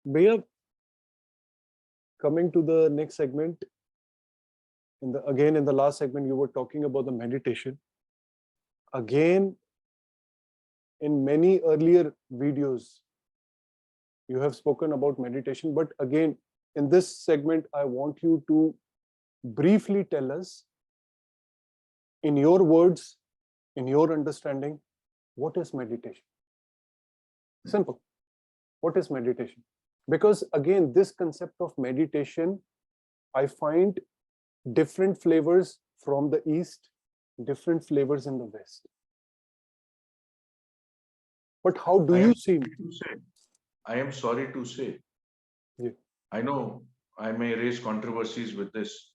Bhaiya, coming to the next segment, in the last segment, you were talking about the meditation. Again, in many earlier videos, you have spoken about meditation, but again, in this segment, I want you to briefly tell us, in your words, in your understanding, what is meditation? Simple. What is meditation? Because again, this concept of meditation, I find different flavors from the East, different flavors in the West. But how do you see it? I am sorry to say, Yeah. I know I may raise controversies with this,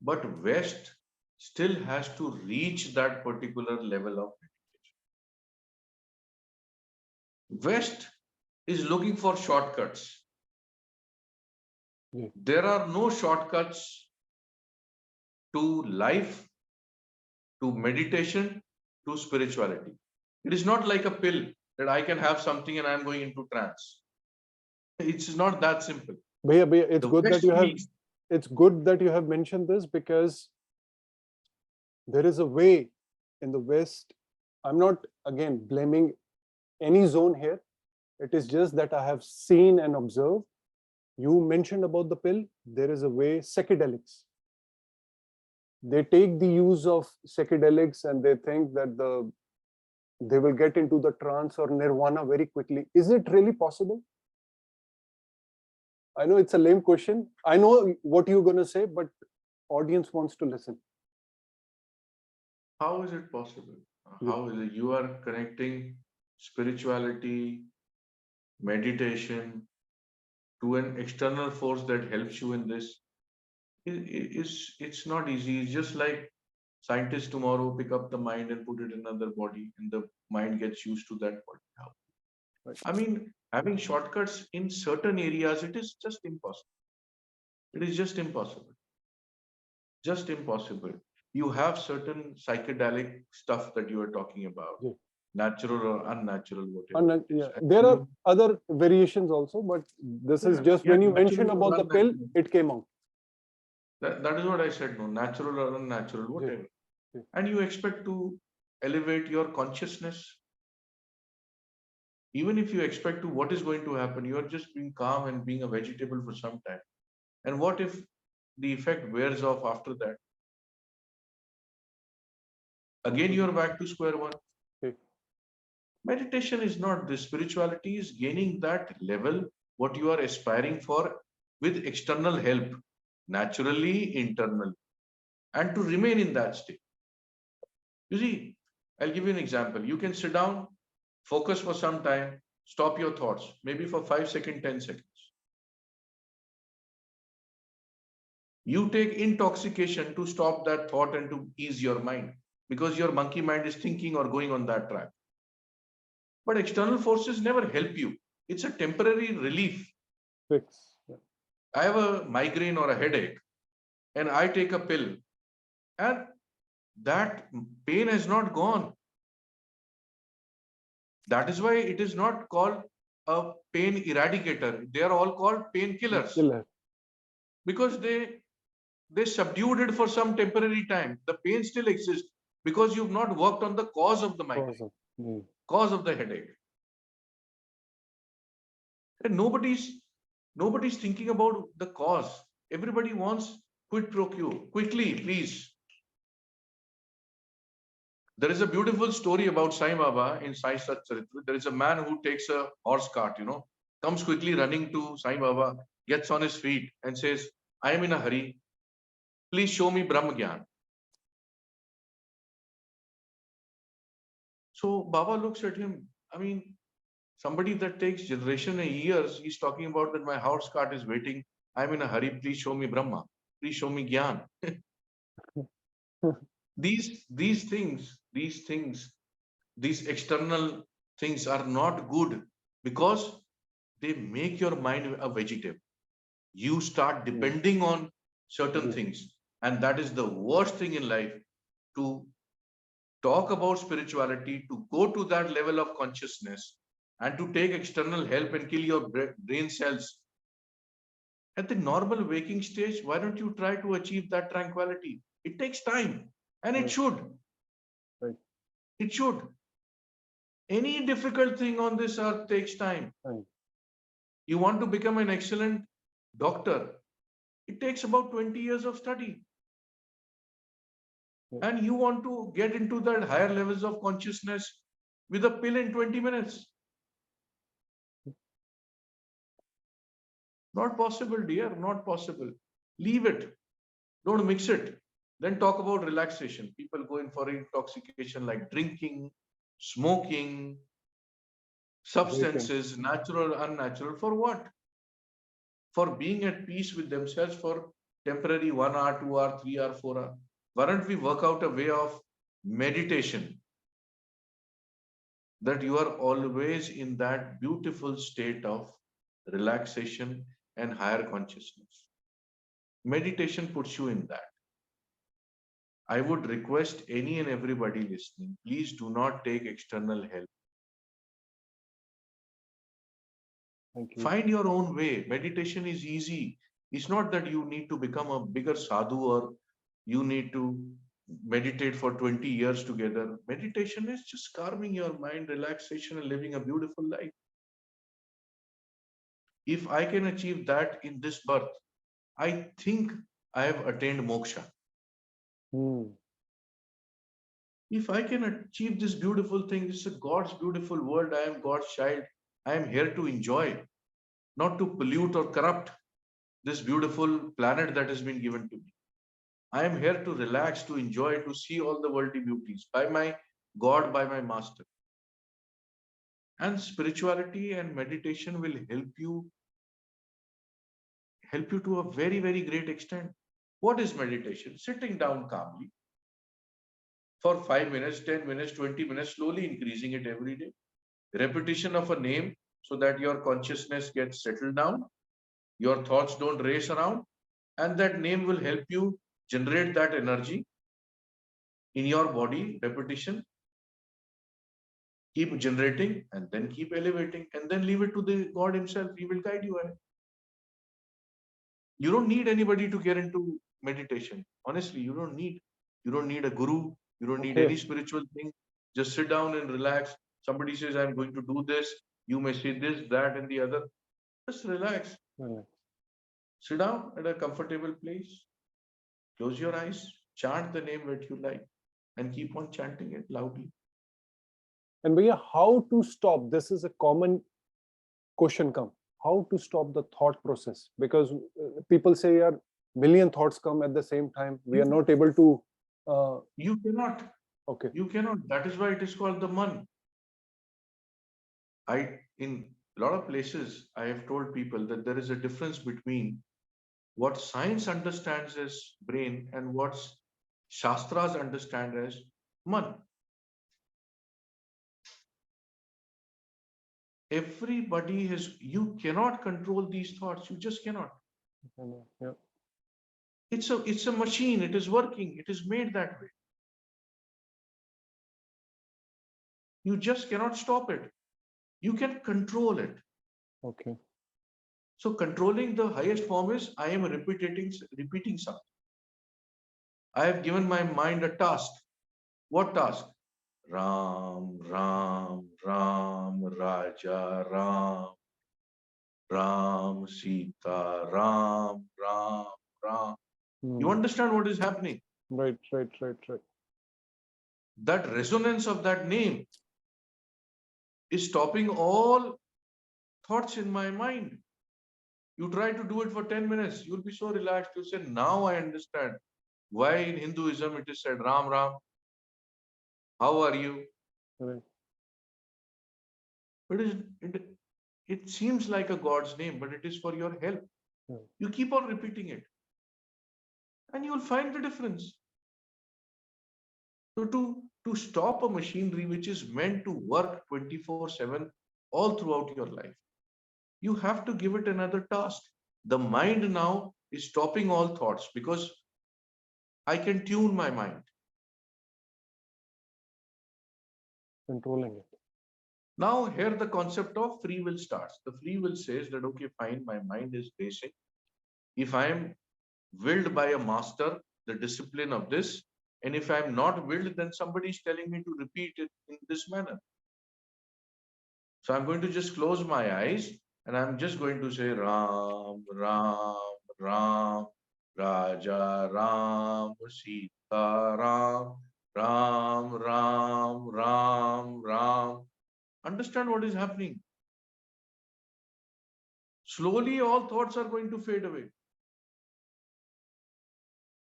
but West still has to reach that particular level of meditation. West is looking for shortcuts. Yeah. There are no shortcuts to life, to meditation, to spirituality. It is not like a pill that I can have something and I'm going into trance. It's not that simple. Bhaiya, The it's good that you have mentioned this, because there is a way in the West. I'm not again blaming any zone here. It is just that I have seen and observed. You mentioned about the pill. There is a way, psychedelics. They take the use of psychedelics and they think that they will get into the trance or nirvana very quickly. Is it really possible? I know it's a lame question. I know what you're going to say, but audience wants to listen. How is it possible? Yeah. How is it you are connecting spirituality, meditation to an external force that helps you in this? It's not easy. It's just like scientists tomorrow pick up the mind and put it in another body, and the mind gets used to that body. Right. I mean, having shortcuts in certain areas, it is just impossible. It is just impossible. Just impossible. You have certain psychedelic stuff that you are talking about, Yeah. natural or unnatural, whatever. Yeah. There are other variations also, but this is just when you mentioned about the pill, it came out. That is what I said, no, natural or unnatural, whatever. Yeah. Yeah. And you expect to elevate your consciousness. Even if you expect to, what is going to happen? You are just being calm and being a vegetable for some time. And what if the effect wears off after that? Again, you are back to square one. Okay. Meditation is not this. Spirituality is gaining that level, what you are aspiring for, with external help, naturally, internally, and to remain in that state. You see, I'll give you an example. You can sit down, focus for some time, stop your thoughts, maybe for 5 seconds, 10 seconds. You take intoxication to stop that thought and to ease your mind, because your monkey mind is thinking or going on that track. But external forces never help you. It's a temporary relief. Fix. Yeah. I have a migraine or a headache and I take a pill, and that pain has not gone. That is why it is not called a pain eradicator. They are all called painkillers, because they subdued it for some temporary time. The pain still exists because you've not worked on the cause of the migraine, cause of the headache. And nobody's thinking about the cause. Everybody wants quid pro quo. Quickly, please. There is a beautiful story about Sai Baba in Sai Sat Charitra. There is a man who takes a horse cart, comes quickly running to Sai Baba, gets on his feet and says, I am in a hurry. Please show me Brahma Gyan. So Baba looks at him. I mean, somebody that takes generation and years, he's talking about that my horse cart is waiting. I'm in a hurry. Please show me Brahma. Please show me Gyan. These things, these external things are not good, because they make your mind a vegetable. You start depending on certain things. And that is the worst thing in life, to talk about spirituality, to go to that level of consciousness, and to take external help and kill your brain cells At the normal waking stage, why don't you try to achieve that tranquility? It takes time, and it Right. should. Right. It should. Any difficult thing on this earth takes time. Right. You want to become an excellent doctor, it takes about 20 years of study. Yeah. And you want to get into that higher levels of consciousness with a pill in 20 minutes. Not possible, dear, not possible. Leave it. Don't mix it. Then talk about relaxation. People go in for intoxication like drinking, smoking, Vaping. substances, natural, unnatural. For what? For being at peace with themselves for temporary 1 hour, 2 hour, 3 hour, 4 hour. Why don't we work out a way of meditation that you are always in that beautiful state of relaxation and higher consciousness? Meditation puts you in that. I would request any and everybody listening, please do not take external help. Thank you. Find your own way. Meditation is easy. It's not that you need to become a bigger sadhu or you need to meditate for 20 years together. Meditation is just calming your mind, relaxation, and living a beautiful life. If I can achieve that in this birth, I think I have attained moksha. Hmm. If I can achieve this beautiful thing, this is God's beautiful world. I am God's child. I am here to enjoy, not to pollute or corrupt this beautiful planet that has been given to me. I am here to relax, to enjoy, to see all the worldly beauties by my God, by my master. And spirituality and meditation will help you to a very, very great extent. What is meditation? Sitting down calmly for 5 minutes, 10 minutes, 20 minutes, slowly increasing it every day. Repetition of a name so that your consciousness gets settled down, your thoughts don't race around, and that name will help you generate that energy in your body. Repetition, keep generating and then keep elevating and then leave it to the God himself. He will guide you. You don't need anybody to get into meditation. Honestly, you don't need a guru. You don't need Okay. any spiritual thing. Just sit down and relax. Somebody says, I'm going to do this. You may say this, that, and the other. Just relax. Right. Sit down at a comfortable place. Close your eyes. Chant the name that you like and keep on chanting it loudly. And Bhaiya, how to stop? This is a common question come. How to stop the thought process? Because people say, "Yeah, million thoughts come at the same time. We are not able to." You cannot. Okay. You cannot. That is why it is called the man. In a lot of places, I have told people that there is a difference between what science understands as brain and what Shastras understand as man. Everybody has, you cannot control these thoughts. You just cannot. Yeah. It's a machine. It is working. It is made that way. You just cannot stop it. You can control it. Okay. So controlling the highest form is I am repeating something. I have given my mind a task. What task? Ram, Ram, Ram, Raja, Ram, Ram, Sita, Ram, Ram, Ram. You Hmm. understand what is happening? Right. Right. Right. Right. That resonance of that name is stopping all thoughts in my mind. You try to do it for 10 minutes, you'll be so relaxed. You'll say, now I understand why in Hinduism it is said Ram, Ram, how are you? Right. It, is, it seems like a God's name, but it is for your help. Yeah. You keep on repeating it and you'll find the difference. So to stop a machinery which is meant to work 24/7 all throughout your life, you have to give it another task. The mind now is stopping all thoughts because I can tune my mind. Controlling it. Now here the concept of free will starts. The free will says that, okay, fine, my mind is racing. if I am willed by a master, the discipline of this, and if I'm not willed, then somebody is telling me to repeat it in this manner. So I'm going to just close my eyes and I'm just going to say Ram, Ram, Ram, Raja Ram, Sita Ram, Ram, Ram, Ram, Ram. Understand what is happening? Slowly, all thoughts are going to fade away.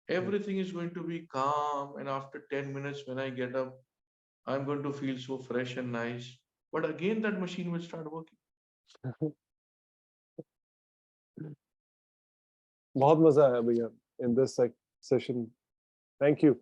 Everything is going to be calm. And after 10 minutes, when I get up, I'm going to feel so fresh and nice. But again, that machine will start working. बहुत मजा आया भैया in this session. Thank you.